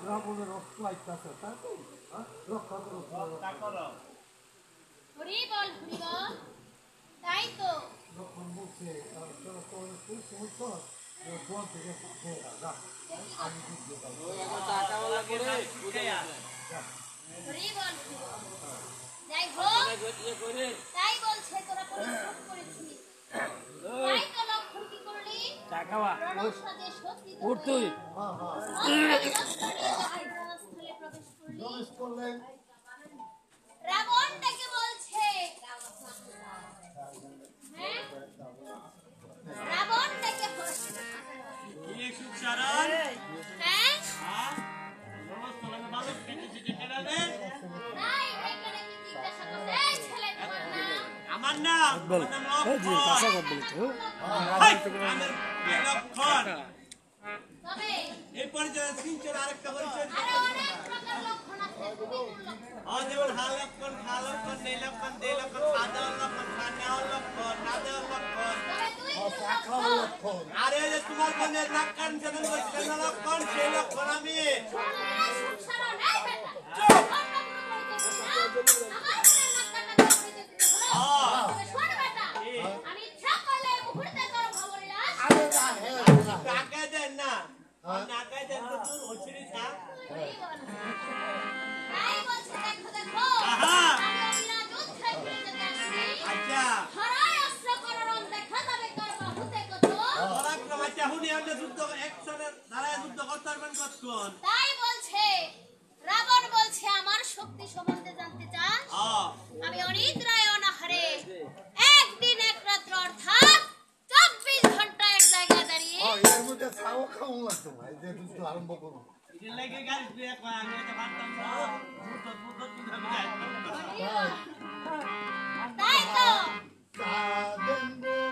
রাবণের অস্ত্র আইতাছে তাই তো রক্ষা করো রক্ষা করো হরি বল তাই তো যখন বলছে তোরা তোর খুব সমস্যা ফোন থেকে যা আমি বুঝতে পারবো টাকাওয়ালা করে হরি বল যাই হোক তাই বলছে তোরা পরিশ্রম করেছিস তাই তো লক্ষণ কি করলি টাকাওয়া রণসাজে সজ্জিত উঠ তুই প্রবেশ করলেন রাবণটাকে বলছে রাবণটাকে বলছে কি সুচারণ হ্যাঁ নমস্কার ভালো কেটেছে কেটে দেন তাই এখানে কি জিজ্ঞাসা করছে এই ছেলে তোমার নাম আমার নাম জি কাঁচা কথা বলছো লক্ষণ তবে এই পরিচয় সিনচর আরেকটা পরিচয় আরে অনেক প্রকার লক্ষণ আছে তুমি কোন লক্ষণ যেমন হা লক্ষণ খা লক্ষণ নে লক্ষণ দে লক্ষণ খাদা লক্ষণ খানা লক্ষণ নাদা লক্ষণ তবে তুই শাখা লক্ষণ আরে যে তোমার বোনের নাক কান যেমন বলছেন না লক্ষণ সেই লক্ষণ আমি শুনলে সংসার নাই বেটা চুপ অন্য কোনো পরিচয় না আমার বোনের নাক কান্না করে পরিচয় দিতে হলো তবে শোন বেটা আমি ইচ্ছা করলে মুহূর্তে তোর ভববিলাস আরে না হ্যাঁ টাকা দেন না টাকা দেন তো তুই হচ্ছিস না তাই বলছে দেখো দেখো আহা। আমি অবিনা যুদ্ধে ফিরে যেতে আসছি আচ্ছা হরায় অস্ত্র করণ দেখা যাবে কার বাহুতে কত পরাক্রম আচ্ছা হুনি আমরা যুদ্ধ একসঙ্গে দাঁড়ায় যুদ্ধ করতে পারবেন কতক্ষণ তাই বলছে রাবণ বলছে আমার শক্তি সম্বন্ধে জানতে চান আমি অনিদ্রায় অনাহারে একদিন এক রাত্র অর্থাৎ 24 ঘন্টা এক জায়গায় দাঁড়িয়ে এর মধ্যে ছাও খাওয়া লাগতো ভাই যে যুদ্ধ আরম্ভ করো এর লাগে গাড়ি দিয়ে কয় আমি তো পারতাম না যুদ্ধ